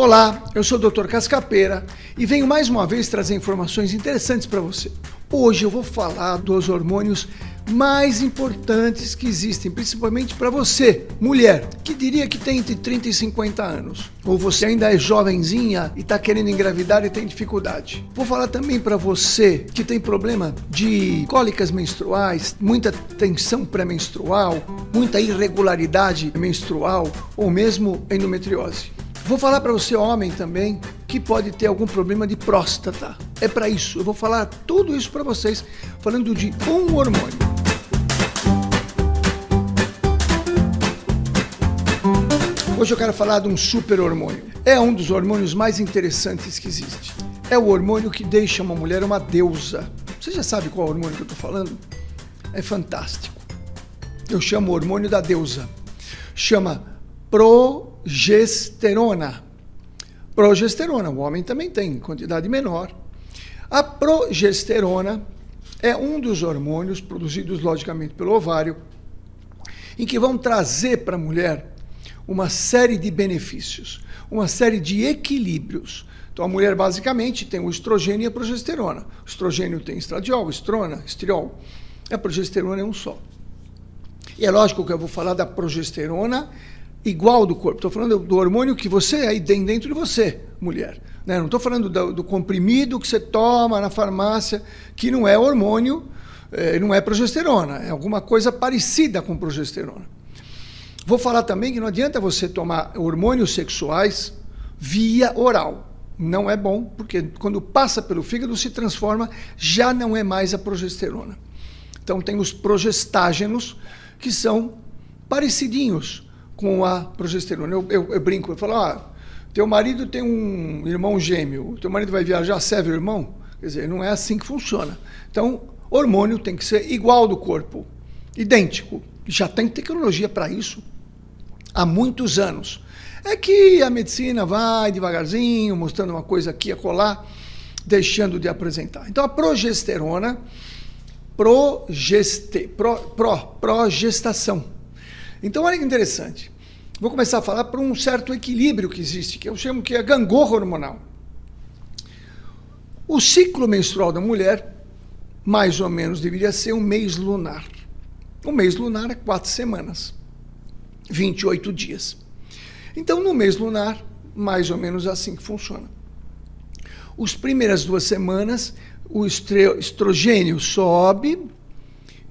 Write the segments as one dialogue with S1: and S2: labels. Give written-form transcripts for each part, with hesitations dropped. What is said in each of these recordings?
S1: Olá, eu sou o Dr. Cascapeira e venho mais uma vez trazer informações interessantes para você. Hoje eu vou falar dos hormônios mais importantes que existem, principalmente para você, mulher, que diria que tem entre 30 e 50 anos. Ou você ainda é jovenzinha e está querendo engravidar e tem dificuldade. Vou falar também para você que tem problema de cólicas menstruais, muita tensão pré-menstrual, muita irregularidade menstrual ou mesmo endometriose. Vou falar para você, homem, também, que pode ter algum problema de próstata. É para isso, eu vou falar tudo isso para vocês, falando de um hormônio. Hoje eu quero falar de um super hormônio. É um dos hormônios mais interessantes que existe. É o hormônio que deixa uma mulher uma deusa. Você já sabe qual hormônio que eu estou falando? É fantástico. Eu chamo o hormônio da deusa. Chama progesterona. Progesterona, o homem também tem, em quantidade menor. A progesterona é um dos hormônios produzidos, logicamente, pelo ovário, em que vão trazer para a mulher uma série de benefícios, uma série de equilíbrios. Então, a mulher, basicamente, tem o estrogênio e a progesterona. O estrogênio tem estradiol, estrona, estriol. A progesterona é um só. E é lógico que eu vou falar da progesterona igual do corpo. Estou falando do hormônio que você aí tem dentro de você, mulher. Né? Não estou falando do comprimido que você toma na farmácia, que não é hormônio, não é progesterona, é alguma coisa parecida com progesterona. Vou falar também que não adianta você tomar hormônios sexuais via oral. Não é bom, porque quando passa pelo fígado se transforma, já não é mais a progesterona. Então tem os progestágenos, que são parecidinhos com a progesterona. Eu brinco, eu falo, teu marido tem um irmão gêmeo, teu marido vai viajar, serve o irmão? Quer dizer, não é assim que funciona. Então, hormônio tem que ser igual do corpo, idêntico. Já tem tecnologia para isso há muitos anos. É que a medicina vai devagarzinho, mostrando uma coisa aqui e acolá, deixando de apresentar. Então, a progesterona, progestação. Então, olha que interessante. Vou começar a falar por um certo equilíbrio que existe, que eu chamo que é a gangorra hormonal. O ciclo menstrual da mulher, mais ou menos, deveria ser um mês lunar. O mês lunar é 4 semanas, 28 dias. Então, no mês lunar, mais ou menos assim que funciona. As primeiras 2 semanas, o estrogênio sobe,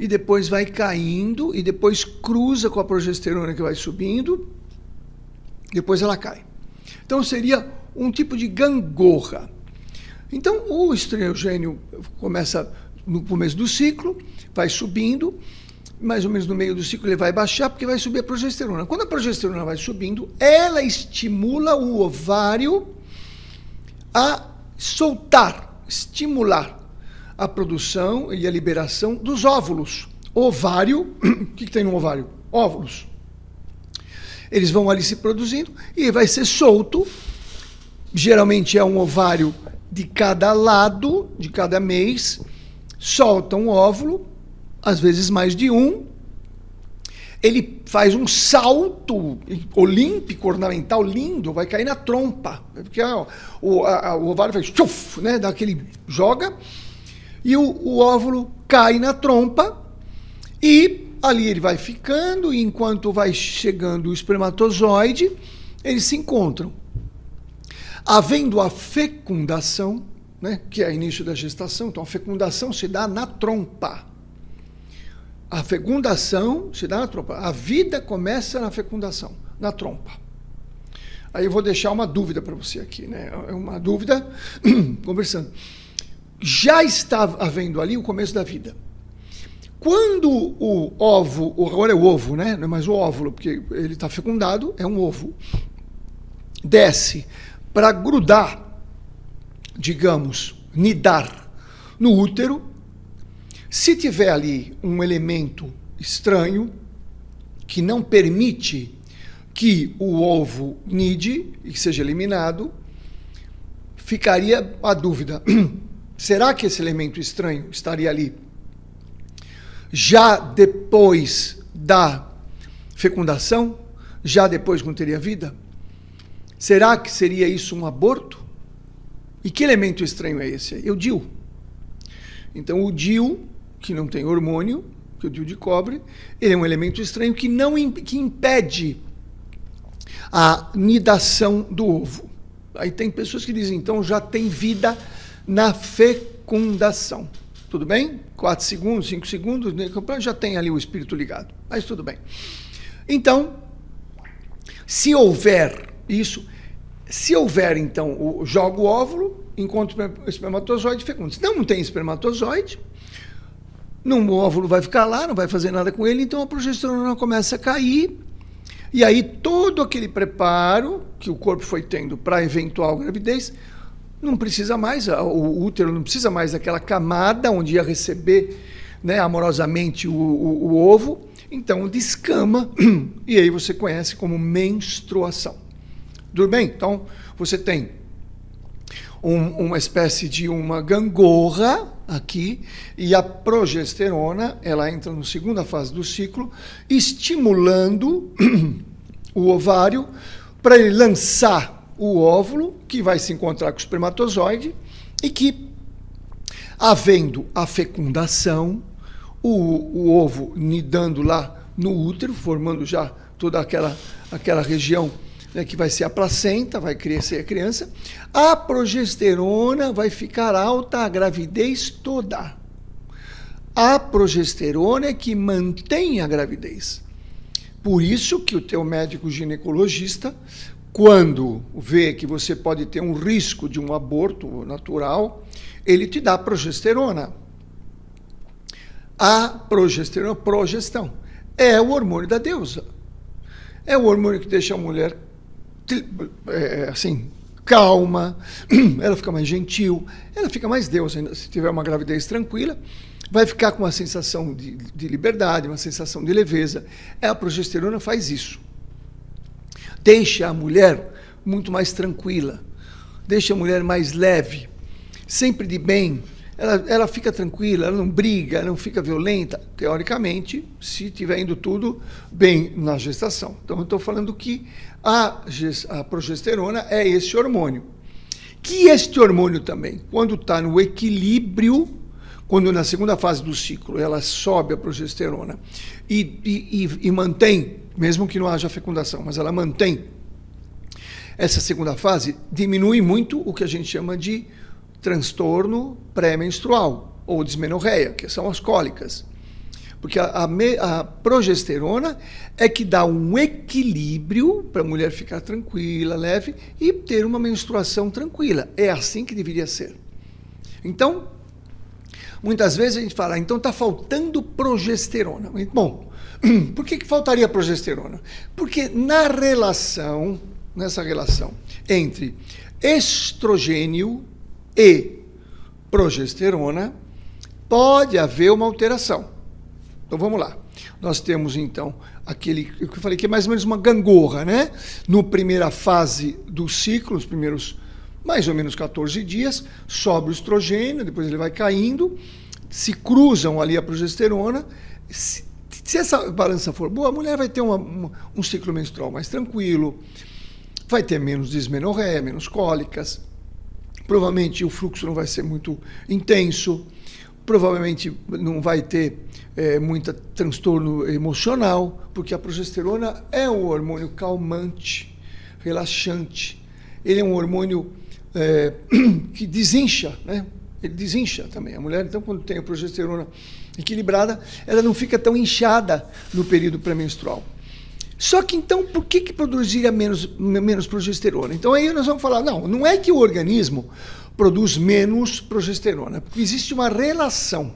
S1: e depois vai caindo, e depois cruza com a progesterona que vai subindo, depois ela cai. Então seria um tipo de gangorra. Então o estrogênio começa no começo do ciclo, vai subindo, mais ou menos no meio do ciclo ele vai baixar, porque vai subir a progesterona. Quando a progesterona vai subindo, ela estimula o ovário a soltar, estimular a produção e a liberação dos óvulos. Ovário, o que tem no ovário? Óvulos. Eles vão ali se produzindo e vai ser solto. Geralmente é um ovário de cada lado, de cada mês. Solta um óvulo, às vezes mais de um. Ele faz um salto olímpico, ornamental, lindo, vai cair na trompa. Porque o ovário faz tchuf, né? Dá aquele joga. E o óvulo cai na trompa e ali ele vai ficando, e enquanto vai chegando o espermatozoide, eles se encontram. Havendo a fecundação, né, que é o início da gestação, então a fecundação se dá na trompa. A fecundação se dá na trompa. A vida começa na fecundação, na trompa. Aí eu vou deixar uma dúvida para você aqui, né? É uma dúvida, conversando. Já está havendo ali o começo da vida. Quando o ovo, agora é o ovo, né? Não é mais o óvulo, porque ele está fecundado, é um ovo, desce para grudar, digamos, nidar no útero. Se tiver ali um elemento estranho que não permite que o ovo nide e que seja eliminado, ficaria a dúvida. Será que esse elemento estranho estaria ali já depois da fecundação? Já depois, quando teria vida? Será que seria isso um aborto? E que elemento estranho é esse? É o DIU. Então, o DIU, que não tem hormônio, que é o DIU de cobre, ele é um elemento estranho que impede a nidação do ovo. Aí tem pessoas que dizem, então já tem vida na fecundação. Tudo bem? 4 segundos, 5 segundos, já tem ali o espírito ligado. Mas tudo bem. Então, se houver isso, então, joga o óvulo, encontra o espermatozoide e fecunda. Se não tem espermatozoide, o óvulo vai ficar lá, não vai fazer nada com ele, então a progesterona começa a cair, e aí todo aquele preparo que o corpo foi tendo para eventual gravidez, não precisa mais, o útero não precisa mais daquela camada onde ia receber, né, amorosamente o ovo, então descama, e aí você conhece como menstruação. Tudo bem? Então, você tem uma espécie de uma gangorra aqui, e a progesterona, ela entra na segunda fase do ciclo, estimulando o ovário para ele lançar o óvulo, que vai se encontrar com o espermatozoide, e que, havendo a fecundação, o ovo nidando lá no útero, formando já toda aquela região, né, que vai ser a placenta, vai crescer a criança, a progesterona vai ficar alta a gravidez toda. A progesterona é que mantém a gravidez. Por isso que o teu médico ginecologista, quando vê que você pode ter um risco de um aborto natural, ele te dá progesterona. A progesterona, progestão, é o hormônio da deusa. É o hormônio que deixa a mulher assim, calma, ela fica mais gentil, ela fica mais deusa. Se tiver uma gravidez tranquila, vai ficar com uma sensação de liberdade, uma sensação de leveza. A progesterona faz isso. Deixa a mulher muito mais tranquila, deixa a mulher mais leve, sempre de bem. Ela fica tranquila, ela não briga, ela não fica violenta, teoricamente, se estiver indo tudo bem na gestação. Então, eu estou falando que a progesterona é esse hormônio. Que este hormônio também, quando está no equilíbrio, quando na segunda fase do ciclo ela sobe a progesterona e mantém, mesmo que não haja fecundação, mas ela mantém essa segunda fase, diminui muito o que a gente chama de transtorno pré-menstrual, ou dismenorreia, que são as cólicas. Porque a progesterona é que dá um equilíbrio para a mulher ficar tranquila, leve, e ter uma menstruação tranquila. É assim que deveria ser. Então, muitas vezes a gente fala, então está faltando progesterona. Bom, por que faltaria progesterona? Porque nessa relação entre estrogênio e progesterona, pode haver uma alteração. Então vamos lá. Nós temos então aquele que eu falei que é mais ou menos uma gangorra, né? No primeira fase do ciclo, os primeiros mais ou menos 14 dias, sobe o estrogênio, depois ele vai caindo, se cruzam ali a progesterona. Se essa balança for boa, a mulher vai ter um ciclo menstrual mais tranquilo, vai ter menos dismenorreia, menos cólicas. Provavelmente o fluxo não vai ser muito intenso, provavelmente não vai ter muito transtorno emocional, porque a progesterona é um hormônio calmante, relaxante. Ele é um hormônio que desincha, né? Ele desincha também. A mulher, então, quando tem a progesterona equilibrada, ela não fica tão inchada no período pré-menstrual. Só que, então, por que produziria menos progesterona? Então, aí nós vamos falar, não é que o organismo produz menos progesterona, porque existe uma relação.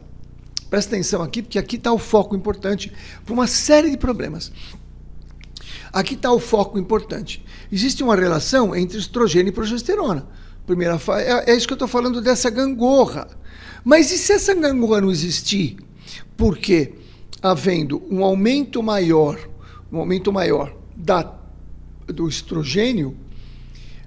S1: Presta atenção aqui, porque aqui está o foco importante para uma série de problemas. Aqui está o foco importante. Existe uma relação entre estrogênio e progesterona. Primeira fase, é isso que eu estou falando dessa gangorra. Mas e se essa gangorra não existir? Porque, havendo um aumento maior do estrogênio,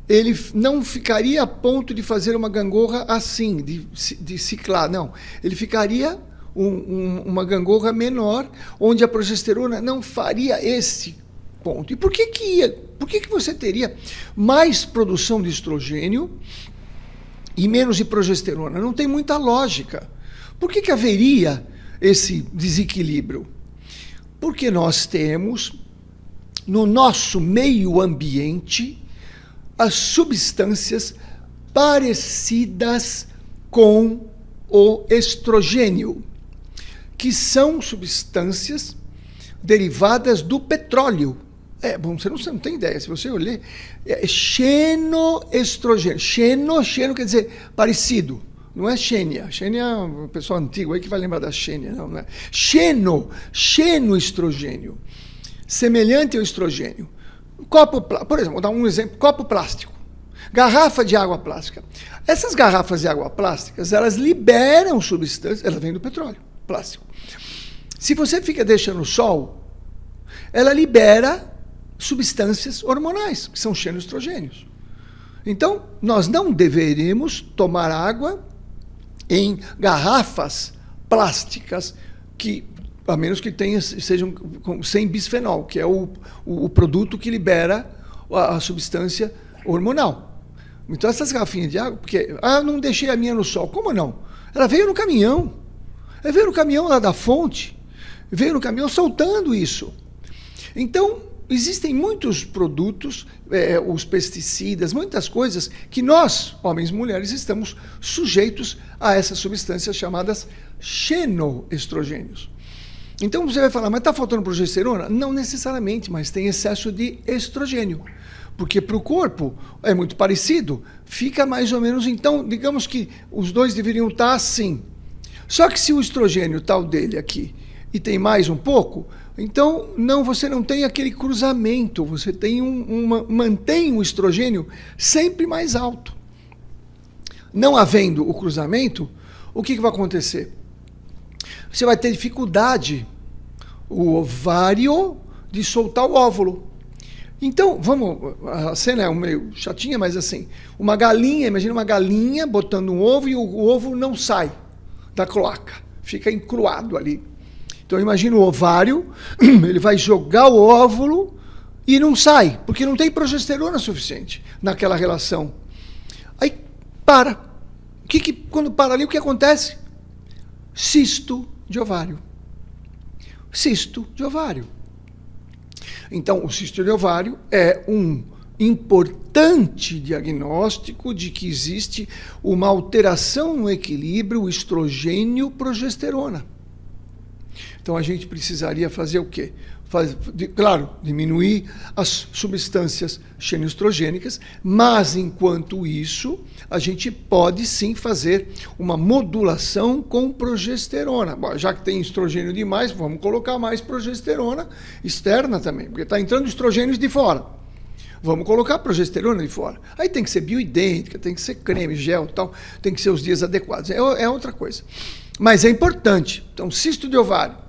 S1: ele não ficaria a ponto de fazer uma gangorra assim, de ciclar, não. Ele ficaria uma gangorra menor, onde a progesterona não faria esse ponto. E por que que você teria mais produção de estrogênio e menos de progesterona? Não tem muita lógica. Por que haveria esse desequilíbrio? Porque nós temos no nosso meio ambiente as substâncias parecidas com o estrogênio, que são substâncias derivadas do petróleo. Bom, você não tem ideia, se você olhar, é xenoestrogênio. Xeno quer dizer parecido, não é xênia. Xênia é um pessoal antigo aí que vai lembrar da xênia, não é? Xenoestrogênio, semelhante ao estrogênio. Por exemplo, vou dar um exemplo, copo plástico. Garrafa de água plástica. Essas garrafas de água plásticas, elas liberam substâncias, elas vêm do petróleo, plástico. Se você fica deixando no sol, ela libera substâncias hormonais, que são xenoestrogênios. Então, nós não deveríamos tomar água em garrafas plásticas, a menos que sejam sem bisfenol, que é o produto que libera a substância hormonal. Então, essas garrafinhas de água, porque, não deixei a minha no sol. Como não? Ela veio no caminhão. Ela veio no caminhão lá da fonte. Veio no caminhão soltando isso. Então, existem muitos produtos, os pesticidas, muitas coisas que nós, homens e mulheres, estamos sujeitos a essas substâncias chamadas xenoestrogênios. Então, você vai falar, mas está faltando progesterona? Não necessariamente, mas tem excesso de estrogênio. Porque para o corpo é muito parecido, fica mais ou menos, então, digamos que os dois deveriam estar assim. Só que se o estrogênio está o dele aqui e tem mais um pouco, então você não tem aquele cruzamento, você tem mantém o estrogênio sempre mais alto. Não havendo o cruzamento, o que vai acontecer? Você vai ter dificuldade, o ovário, de soltar o óvulo. Então, a cena é meio chatinha, mas assim, imagina uma galinha botando um ovo e o ovo não sai da cloaca, fica encruado ali. Então, imagina o ovário, ele vai jogar o óvulo e não sai, porque não tem progesterona suficiente naquela relação. Aí, para. Quando para ali, o que acontece? Cisto de ovário. Cisto de ovário. Então, o cisto de ovário é um importante diagnóstico de que existe uma alteração no equilíbrio estrogênio-progesterona. Então, a gente precisaria fazer o quê? Claro, diminuir as substâncias xenoestrogênicas, mas, enquanto isso, a gente pode sim fazer uma modulação com progesterona. Bom, já que tem estrogênio demais, vamos colocar mais progesterona externa também, porque está entrando estrogênios de fora. Vamos colocar progesterona de fora. Aí tem que ser bioidêntica, tem que ser creme, gel, tal, tem que ser os dias adequados. É outra coisa. Mas é importante. Então, cisto de ovário.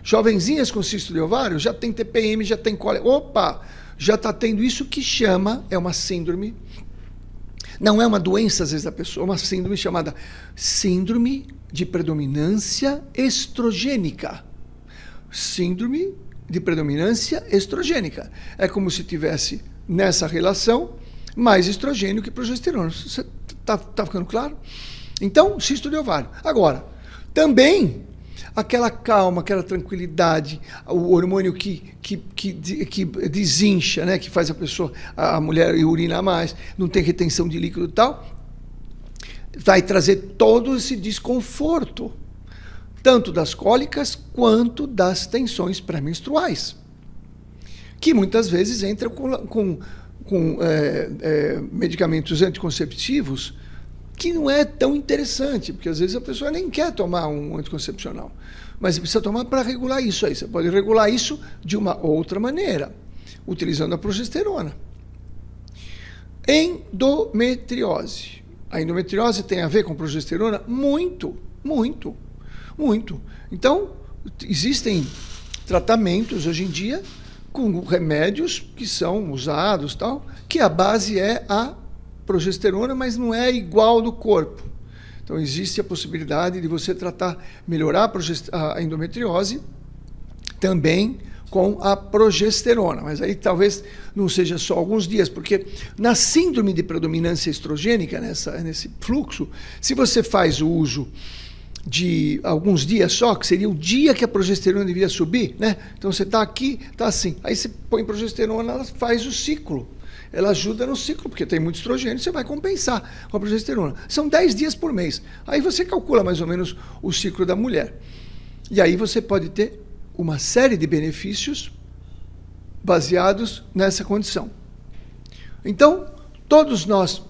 S1: Jovenzinhas com cisto de ovário já tem TPM, já tem cólica. Opa! Já está tendo isso que é uma síndrome. Não é uma doença, às vezes, da pessoa, é uma síndrome chamada síndrome de predominância estrogênica. Síndrome de predominância estrogênica. É como se tivesse, nessa relação, mais estrogênio que progesterona. Está ficando claro? Então, cisto de ovário. Agora, também aquela calma, aquela tranquilidade, o hormônio que desincha, né, que faz a mulher urinar mais, não tem retenção de líquido e tal, vai trazer todo esse desconforto, tanto das cólicas quanto das tensões pré-menstruais, que muitas vezes entram com medicamentos anticonceptivos, que não é tão interessante, porque às vezes a pessoa nem quer tomar um anticoncepcional, mas precisa tomar para regular isso aí. Você pode regular isso de uma outra maneira, utilizando a progesterona. Endometriose. A endometriose tem a ver com progesterona? Muito, muito, muito. Então, existem tratamentos hoje em dia com remédios que são usados, tal, que a base é a progesterona, mas não é igual do corpo. Então, existe a possibilidade de você melhorar a endometriose também com a progesterona, mas aí talvez não seja só alguns dias, porque na síndrome de predominância estrogênica, nesse fluxo, se você faz o uso de alguns dias só, que seria o dia que a progesterona devia subir, né? Então você está aqui, está assim, aí você põe progesterona, ela faz o ciclo. Ela ajuda no ciclo, porque tem muito estrogênio, você vai compensar com a progesterona. São 10 dias por mês. Aí você calcula mais ou menos o ciclo da mulher. E aí você pode ter uma série de benefícios baseados nessa condição. Então, todos nós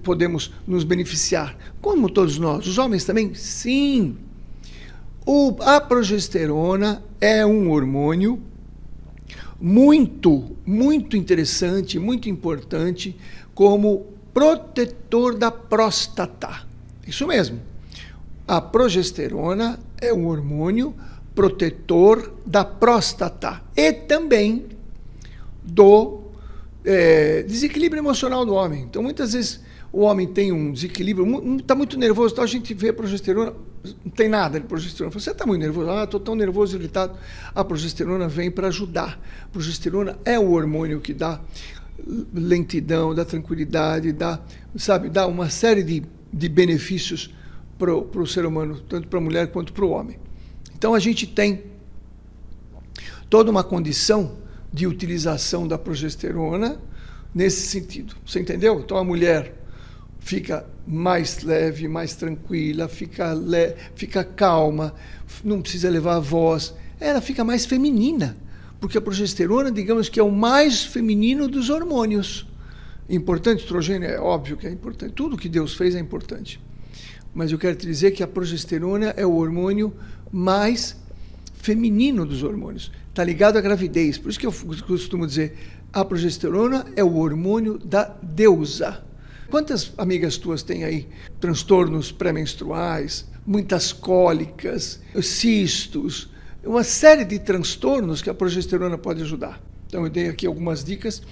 S1: podemos nos beneficiar. Como todos nós? Os homens também? Sim. A progesterona é um hormônio muito, muito interessante, muito importante como protetor da próstata. Isso mesmo. A progesterona é um hormônio protetor da próstata e também do desequilíbrio emocional do homem. Então, muitas vezes, o homem tem um desequilíbrio, está muito nervoso, então a gente vê a progesterona, não tem nada de progesterona. Você está muito nervoso? Estou tão nervoso, irritado. A progesterona vem para ajudar. A progesterona é o hormônio que dá lentidão, dá tranquilidade, dá uma série de benefícios para o ser humano, tanto para a mulher quanto para o homem. Então, a gente tem toda uma condição de utilização da progesterona nesse sentido. Você entendeu? Então, a mulher fica mais leve, mais tranquila, fica calma, não precisa elevar a voz, ela fica mais feminina, porque a progesterona, digamos que é o mais feminino dos hormônios. Importante, estrogênio é óbvio que é importante, tudo que Deus fez é importante. Mas eu quero te dizer que a progesterona é o hormônio mais feminino dos hormônios. Está ligado à gravidez. Por isso que eu costumo dizer, a progesterona é o hormônio da deusa. Quantas amigas tuas têm aí transtornos pré-menstruais, muitas cólicas, cistos, uma série de transtornos que a progesterona pode ajudar? Então eu dei aqui algumas dicas.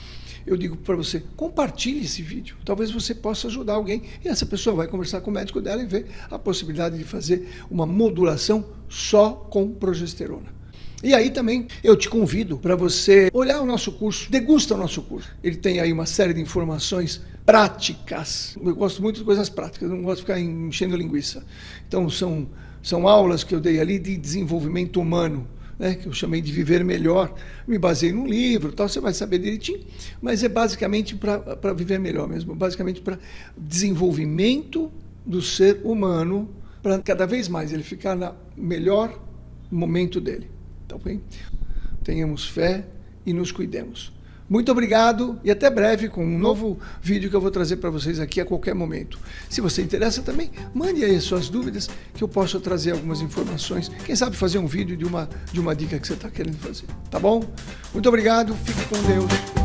S1: Eu digo para você, compartilhe esse vídeo. Talvez você possa ajudar alguém e essa pessoa vai conversar com o médico dela e ver a possibilidade de fazer uma modulação só com progesterona. E aí também eu te convido para você olhar o nosso curso, degusta o nosso curso. Ele tem aí uma série de informações práticas. Eu gosto muito de coisas práticas, não gosto de ficar enchendo linguiça. Então são aulas que eu dei ali de desenvolvimento humano, né, que eu chamei de Viver Melhor, me baseei num livro, tal, você vai saber direitinho, mas é basicamente para viver melhor mesmo, basicamente para desenvolvimento do ser humano, para cada vez mais ele ficar no melhor momento dele. Tá bem? Tenhamos fé e nos cuidemos. Muito obrigado e até breve com um novo vídeo que eu vou trazer para vocês aqui a qualquer momento. Se você interessa também, mande aí as suas dúvidas que eu possa trazer algumas informações. Quem sabe fazer um vídeo de uma dica que você está querendo fazer. Tá bom? Muito obrigado, fique com Deus.